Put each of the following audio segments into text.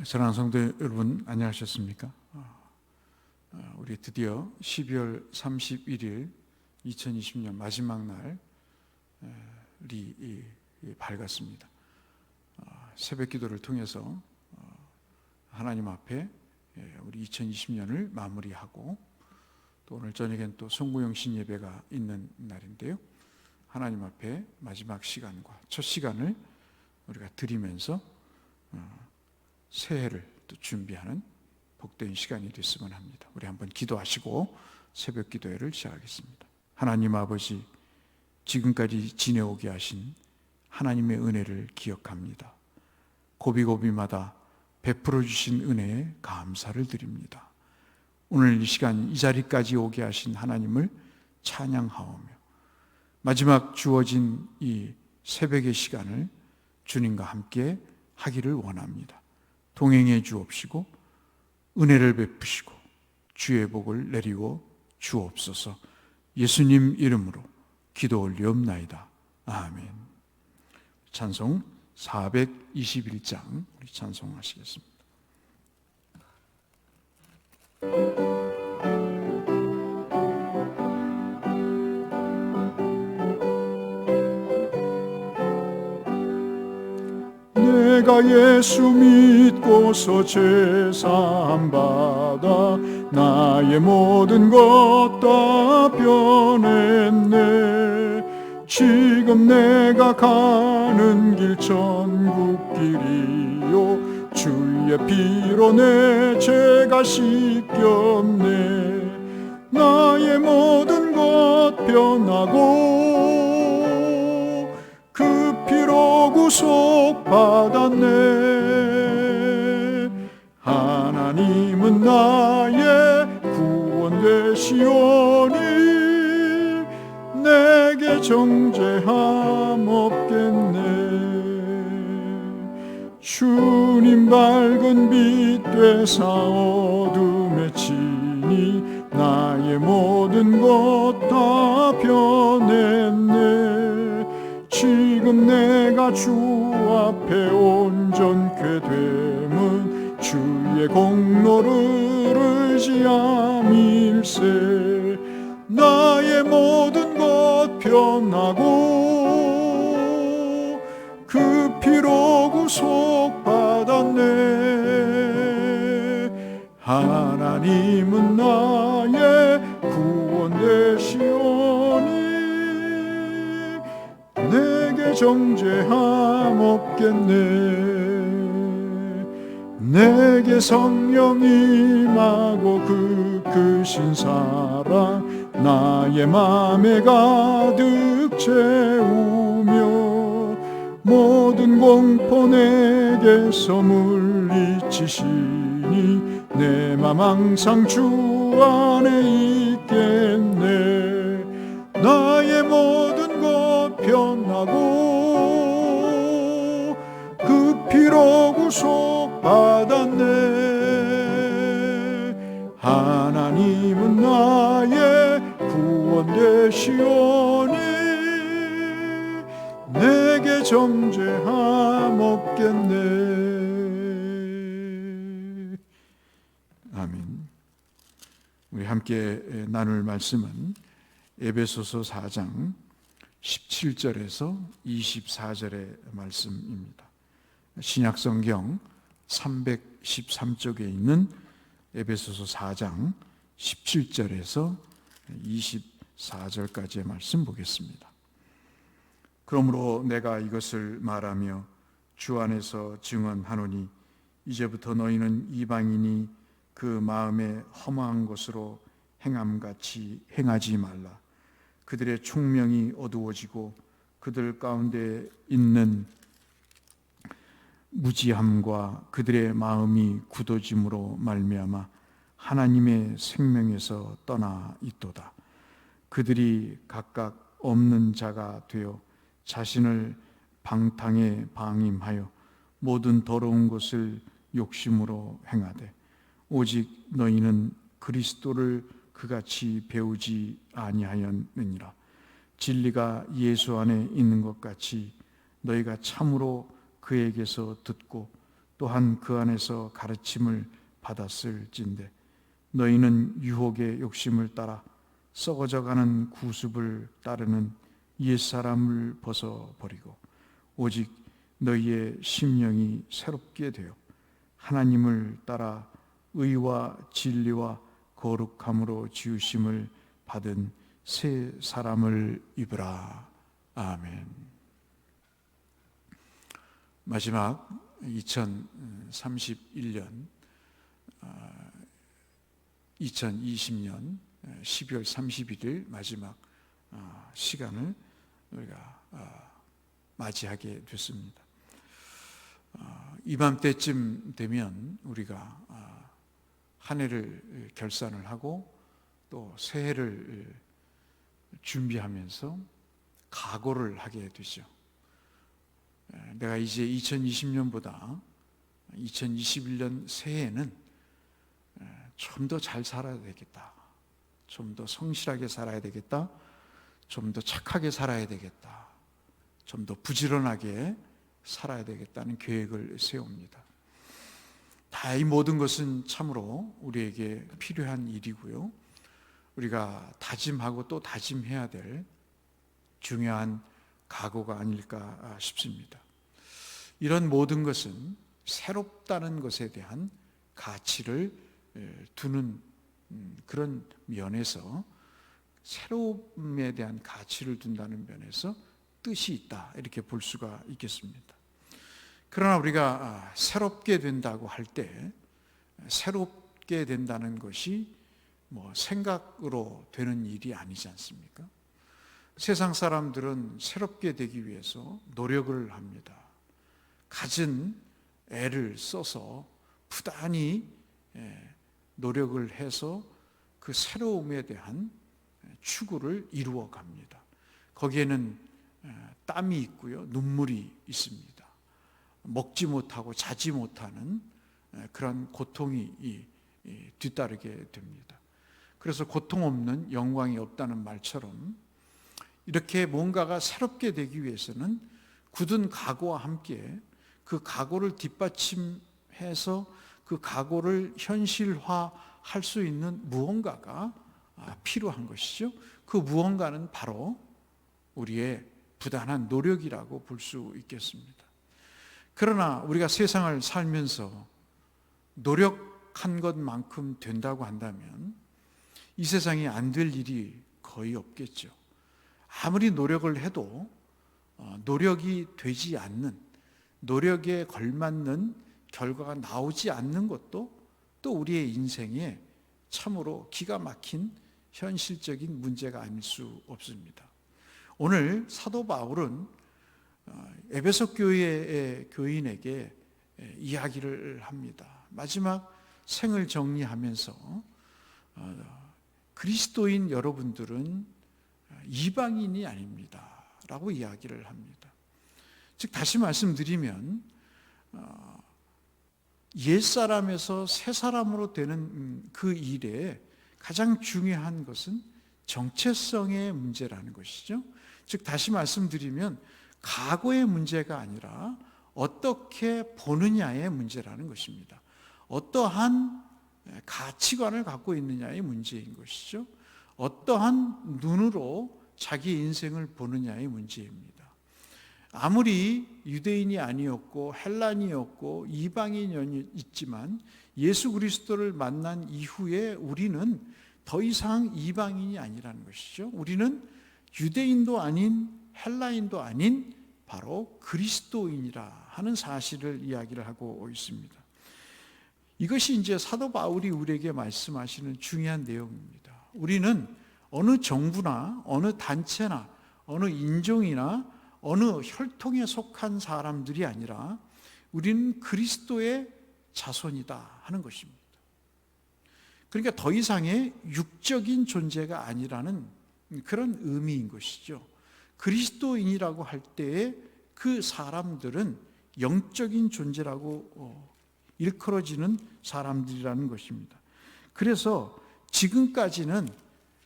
사랑하는 성도 여러분, 안녕하셨습니까? 우리 드디어 12월 31일 2020년 마지막 날이 밝았습니다. 새벽 기도를 통해서 하나님 앞에 우리 2020년을 마무리하고, 또 오늘 저녁엔 또 송구영신 예배가 있는 날인데요, 하나님 앞에 마지막 시간과 첫 시간을 우리가 드리면서 새해를 또 준비하는 복된 시간이 됐으면 합니다. 우리 한번 기도하시고 새벽 기도회를 시작하겠습니다. 하나님 아버지, 지금까지 지내오게 하신 하나님의 은혜를 기억합니다. 고비고비마다 베풀어 주신 은혜에 감사를 드립니다. 오늘 이 시간 이 자리까지 오게 하신 하나님을 찬양하오며, 마지막 주어진 이 새벽의 시간을 주님과 함께 하기를 원합니다. 동행해 주옵시고 은혜를 베푸시고 주의 복을 내리고 주옵소서. 예수님 이름으로 기도 올리옵나이다. 아멘. 찬송 421장 우리 찬송하시겠습니다. 내가 예수 믿고서 죄사함 받아 나의 모든 것 다 변했네. 지금 내가 가는 길 천국 길이요, 주의 피로 내 죄가 씻겼네. 나의 모든 것 변하고 그 피로 구속받았네. 하나님은 나의 구원 되시오니 내게 정죄함 없겠네. 주님 밝은 빛 되사 어둠에 치니 나의 모든 것 다 변했네. 지금 내가 주 앞에 온전케 됨은 주의 공로를 의지함일세. 나의 모든 것 변하고 그 피로 구속받았네. 하나님은 나의 구원 되시오니 내게 정죄함 없겠네. 내게 성령이 임하고 그 크신 사랑 나의 맘에 가득 채우며 모든 공포 내게서 물리치시니 내 맘 항상 주 안에 있겠네. 나의 모든 것 변하고 그 피로 구속받았네. 하나님은 나의 구원 되시오니 내게 정죄함 없겠네. 아멘. 우리 함께 나눌 말씀은 에베소서 4장 17절에서 24절의 말씀입니다. 신약성경 313쪽에 있는 에베소서 4장 17절에서 24절까지의 말씀 보겠습니다. 그러므로 내가 이것을 말하며 주 안에서 증언하노니 이제부터 너희는 이방인이 그 마음에 허망한 것으로 행함같이 행하지 말라. 그들의 총명이 어두워지고 그들 가운데 있는 무지함과 그들의 마음이 굳어짐으로 말미암아 하나님의 생명에서 떠나 있도다. 그들이 각각 없는 자가 되어 자신을 방탕에 방임하여 모든 더러운 것을 욕심으로 행하되 오직 너희는 그리스도를 그같이 배우지 아니하였느니라. 진리가 예수 안에 있는 것 같이 너희가 참으로 그에게서 듣고 또한 그 안에서 가르침을 받았을진데 너희는 유혹의 욕심을 따라 썩어져가는 구습을 따르는 옛사람을 벗어버리고 오직 너희의 심령이 새롭게 되어 하나님을 따라 의와 진리와 거룩함으로 지으심을 받은 새 사람을 입으라. 아멘. 마지막 2031년 2020년 12월 31일 마지막 시간을 우리가 맞이하게 됐습니다. 이맘때쯤 되면 우리가 한 해를 결산을 하고 또 새해를 준비하면서 각오를 하게 되죠. 내가 이제 2020년보다 2021년 새해에는 좀 더 잘 살아야 되겠다. 좀 더 성실하게 살아야 되겠다. 좀 더 착하게 살아야 되겠다. 좀 더 부지런하게 살아야 되겠다는 계획을 세웁니다. 다 이 모든 것은 참으로 우리에게 필요한 일이고요. 우리가 다짐하고 또 다짐해야 될 중요한 각오가 아닐까 싶습니다. 이런 모든 것은 새롭다는 것에 대한 가치를 두는 그런 면에서 새로움에 대한 가치를 둔다는 면에서 뜻이 있다 이렇게 볼 수가 있겠습니다. 그러나 우리가 새롭게 된다고 할 때 새롭게 된다는 것이 생각으로 되는 일이 아니지 않습니까? 세상 사람들은 새롭게 되기 위해서 노력을 합니다. 갖은 애를 써서 부단히 노력을 해서 그 새로움에 대한 추구를 이루어 갑니다. 거기에는 땀이 있고요, 눈물이 있습니다. 먹지 못하고 자지 못하는 그런 고통이 뒤따르게 됩니다. 그래서 고통 없는 영광이 없다는 말처럼 이렇게 뭔가가 새롭게 되기 위해서는 굳은 각오와 함께 그 각오를 뒷받침해서 그 각오를 현실화할 수 있는 무언가가 필요한 것이죠. 그 무언가는 바로 우리의 부단한 노력이라고 볼 수 있겠습니다. 그러나 우리가 세상을 살면서 노력한 것만큼 된다고 한다면 이 세상에 안 될 일이 거의 없겠죠. 아무리 노력을 해도 노력이 되지 않는, 노력에 걸맞는 결과가 나오지 않는 것도 또 우리의 인생에 참으로 기가 막힌 현실적인 문제가 아닐 수 없습니다. 오늘 사도 바울은 에베소 교회의 교인에게 이야기를 합니다. 마지막 생을 정리하면서 그리스도인 여러분들은 이방인이 아닙니다 라고 이야기를 합니다. 즉 다시 말씀드리면 옛사람에서 새사람으로 되는 그 일에 가장 중요한 것은 정체성의 문제라는 것이죠. 즉 다시 말씀드리면 과거의 문제가 아니라 어떻게 보느냐의 문제라는 것입니다. 어떠한 가치관을 갖고 있느냐의 문제인 것이죠. 어떠한 눈으로 자기 인생을 보느냐의 문제입니다. 아무리 유대인이 아니었고 헬란이었고 이방인이 있지만 예수 그리스도를 만난 이후에 우리는 더 이상 이방인이 아니라는 것이죠. 우리는 유대인도 아닌 헬라인도 아닌 바로 그리스도인이라 하는 사실을 이야기를 하고 있습니다. 이것이 이제 사도 바울이 우리에게 말씀하시는 중요한 내용입니다. 우리는 어느 정부나 어느 단체나 어느 인종이나 어느 혈통에 속한 사람들이 아니라 우리는 그리스도의 자손이다 하는 것입니다. 그러니까 더 이상의 육적인 존재가 아니라는 그런 의미인 것이죠. 그리스도인이라고 할 때에 그 사람들은 영적인 존재라고 일컬어지는 사람들이라는 것입니다. 그래서 지금까지는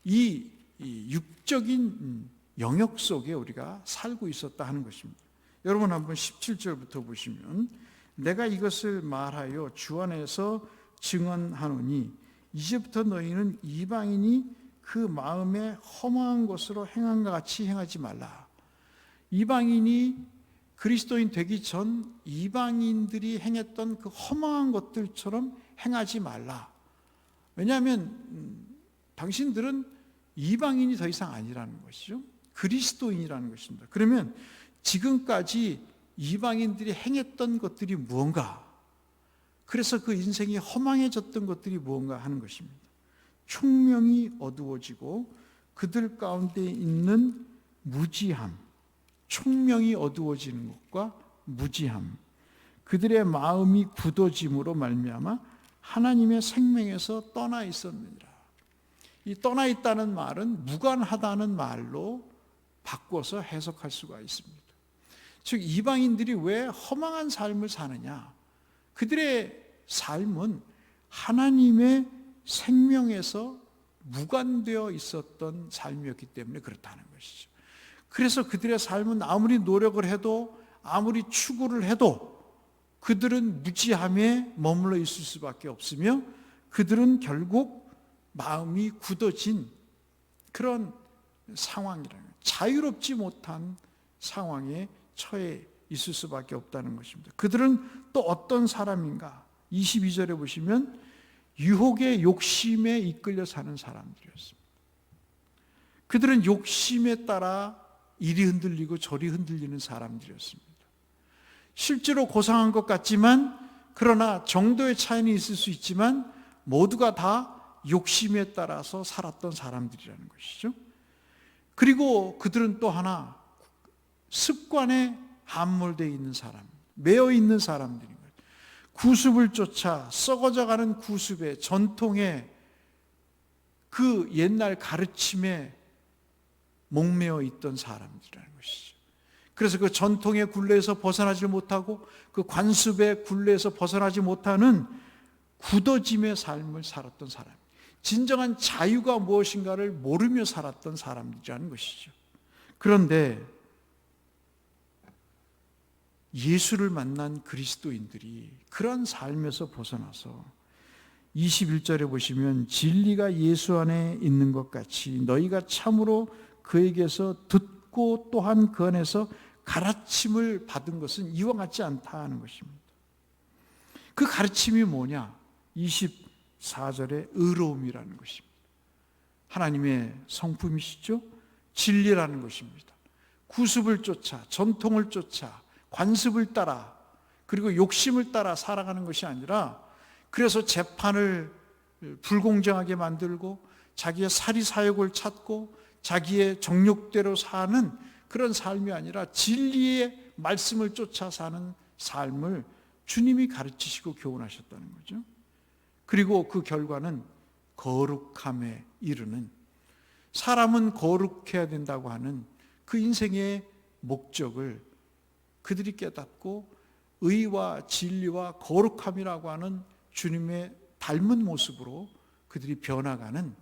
이 육적인 영역 속에 우리가 살고 있었다 하는 것입니다. 여러분 한번 17절부터 보시면 내가 이것을 말하여 주 안에서 증언하노니 이제부터 너희는 이방인이 그 마음에 허망한 것으로 행함과 같이 행하지 말라. 이방인이 그리스도인 되기 전 이방인들이 행했던 그 허망한 것들처럼 행하지 말라. 왜냐하면 당신들은 이방인이 더 이상 아니라는 것이죠. 그리스도인이라는 것입니다. 그러면 지금까지 이방인들이 행했던 것들이 무언가, 그래서 그 인생이 허망해졌던 것들이 무언가 하는 것입니다. 총명이 어두워지고 그들 가운데 있는 무지함, 총명이 어두워지는 것과 무지함, 그들의 마음이 굳어짐으로 말미암아 하나님의 생명에서 떠나 있었느니라. 이 떠나 있다는 말은 무관하다는 말로 바꿔서 해석할 수가 있습니다. 즉 이방인들이 왜 허망한 삶을 사느냐? 그들의 삶은 하나님의 생명에서 무관되어 있었던 삶이었기 때문에 그렇다는 것이죠. 그래서 그들의 삶은 아무리 노력을 해도 아무리 추구를 해도 그들은 무지함에 머물러 있을 수밖에 없으며 그들은 결국 마음이 굳어진 그런 상황이라는 거예요. 자유롭지 못한 상황에 처해 있을 수밖에 없다는 것입니다. 그들은 또 어떤 사람인가? 22절에 보시면 유혹의 욕심에 이끌려 사는 사람들이었습니다. 그들은 욕심에 따라 이리 흔들리고 저리 흔들리는 사람들이었습니다. 실제로 고상한 것 같지만, 그러나 정도의 차이는 있을 수 있지만 모두가 다 욕심에 따라서 살았던 사람들이라는 것이죠. 그리고 그들은 또 하나 습관에 함몰되어 있는 사람, 매여 있는 사람들인 거예요. 구습을 쫓아 썩어져가는 구습의 전통에, 그 옛날 가르침에 목매어 있던 사람들이라는 것이죠. 그래서 그 전통의 굴레에서 벗어나지 못하고 그 관습의 굴레에서 벗어나지 못하는 굳어짐의 삶을 살았던 사람, 진정한 자유가 무엇인가를 모르며 살았던 사람들이라는 것이죠. 그런데 예수를 만난 그리스도인들이 그런 삶에서 벗어나서 21절에 보시면 진리가 예수 안에 있는 것 같이 너희가 참으로 그에게서 듣고 또한 그 안에서 가르침을 받은 것은 이와 같지 않다 하는 것입니다. 그 가르침이 뭐냐? 24절에 의로움이라는 것입니다. 하나님의 성품이시죠? 진리라는 것입니다. 구습을 쫓아, 전통을 쫓아, 관습을 따라, 그리고 욕심을 따라 살아가는 것이 아니라, 그래서 재판을 불공정하게 만들고 자기의 사리사욕을 찾고 자기의 정욕대로 사는 그런 삶이 아니라 진리의 말씀을 쫓아 사는 삶을 주님이 가르치시고 교훈하셨다는 거죠. 그리고 그 결과는 거룩함에 이르는, 사람은 거룩해야 된다고 하는 그 인생의 목적을 그들이 깨닫고 의와 진리와 거룩함이라고 하는 주님의 닮은 모습으로 그들이 변화가는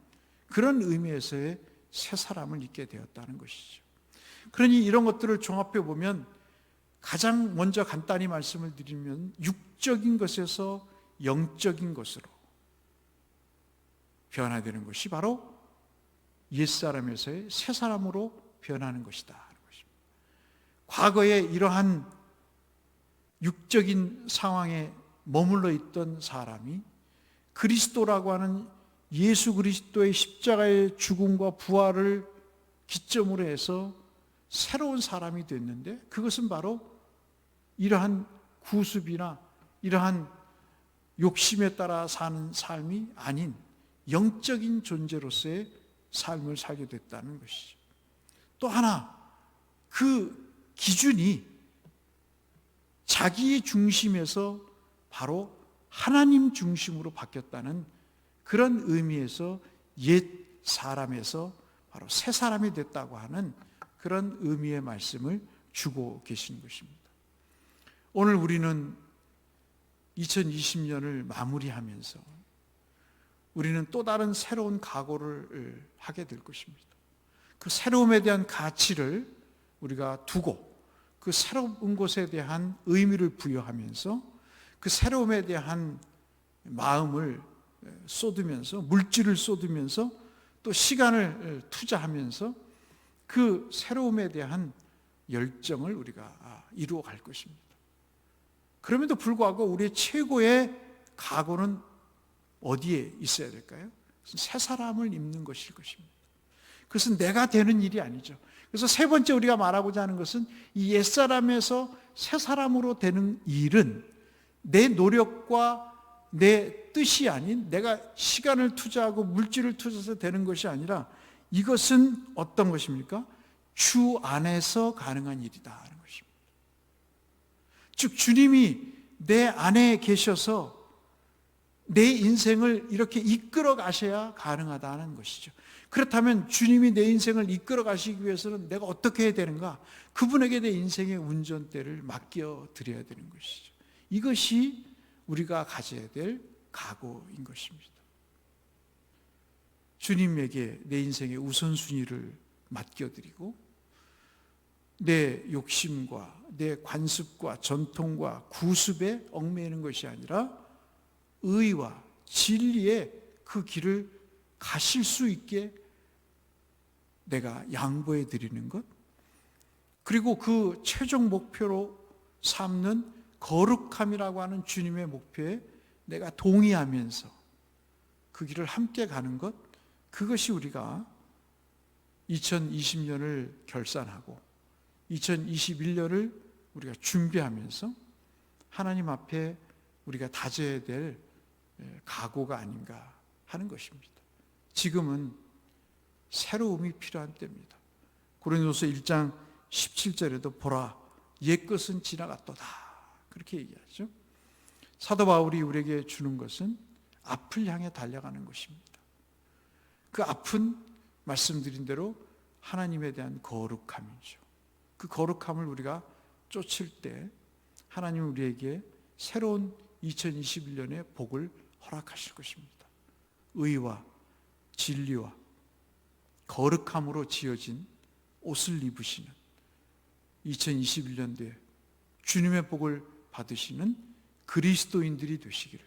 그런 의미에서의 새 사람을 잊게 되었다는 것이죠. 그러니 이런 것들을 종합해 보면 가장 먼저 간단히 말씀을 드리면 육적인 것에서 영적인 것으로 변화되는 것이 바로 옛사람에서의 새 사람으로 변하는 것이다 하는 것입니다. 과거에 이러한 육적인 상황에 머물러 있던 사람이 그리스도라고 하는 예수 그리스도의 십자가의 죽음과 부활을 기점으로 해서 새로운 사람이 됐는데, 그것은 바로 이러한 구습이나 이러한 욕심에 따라 사는 삶이 아닌 영적인 존재로서의 삶을 살게 됐다는 것이죠. 또 하나, 그 기준이 자기 중심에서 바로 하나님 중심으로 바뀌었다는 그런 의미에서 옛 사람에서 바로 새 사람이 됐다고 하는 그런 의미의 말씀을 주고 계신 것입니다. 오늘 우리는 2020년을 마무리하면서 우리는 또 다른 새로운 각오를 하게 될 것입니다. 그 새로움에 대한 가치를 우리가 두고 그 새로운 것에 대한 의미를 부여하면서 그 새로움에 대한 마음을 쏟으면서, 물질을 쏟으면서, 또 시간을 투자하면서 그 새로움에 대한 열정을 우리가 이루어 갈 것입니다. 그럼에도 불구하고 우리의 최고의 각오는 어디에 있어야 될까요? 새 사람을 입는 것일 것입니다. 그것은 내가 되는 일이 아니죠. 그래서 세 번째 우리가 말하고자 하는 것은 이 옛사람에서 새 사람으로 되는 일은 내 노력과 내 뜻이 아닌, 내가 시간을 투자하고 물질을 투자해서 되는 것이 아니라, 이것은 어떤 것입니까? 주 안에서 가능한 일이다 하는 것입니다. 즉 주님이 내 안에 계셔서 내 인생을 이렇게 이끌어 가셔야 가능하다는 것이죠. 그렇다면 주님이 내 인생을 이끌어 가시기 위해서는 내가 어떻게 해야 되는가? 그분에게 내 인생의 운전대를 맡겨 드려야 되는 것이죠. 이것이 우리가 가져야 될 각오인 것입니다. 주님에게 내 인생의 우선순위를 맡겨드리고 내 욕심과 내 관습과 전통과 구습에 얽매이는 것이 아니라 의와 진리의 그 길을 가실 수 있게 내가 양보해 드리는 것, 그리고 그 최종 목표로 삼는 거룩함이라고 하는 주님의 목표에 내가 동의하면서 그 길을 함께 가는 것, 그것이 우리가 2020년을 결산하고 2021년을 우리가 준비하면서 하나님 앞에 우리가 다져야 될 각오가 아닌가 하는 것입니다. 지금은 새로움이 필요한 때입니다. 고린도서 1장 17절에도 보라, 옛것은 지나갔도다, 그렇게 얘기하죠. 사도 바울이 우리에게 주는 것은 앞을 향해 달려가는 것입니다. 그 앞은 말씀드린 대로 하나님에 대한 거룩함이죠. 그 거룩함을 우리가 쫓을 때 하나님은 우리에게 새로운 2021년의 복을 허락하실 것입니다. 의와 진리와 거룩함으로 지어진 옷을 입으시는 2021년도에 주님의 복을 받으시는 그리스도인들이 되시기를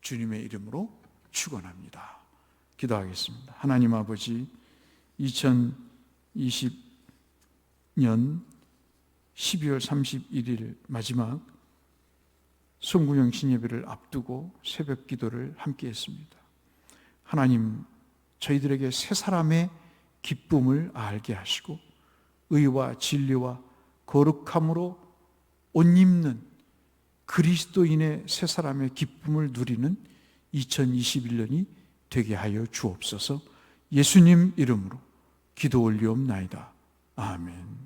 주님의 이름으로 축원합니다. 기도하겠습니다. 하나님 아버지, 2020년 12월 31일 마지막 송구령 신예배를 앞두고 새벽 기도를 함께 했습니다. 하나님, 저희들에게 새 사람의 기쁨을 알게 하시고 의와 진리와 거룩함으로 옷 입는 그리스도인의 새 사람의 기쁨을 누리는 2021년이 되게 하여 주옵소서. 예수님 이름으로 기도 올리옵나이다. 아멘.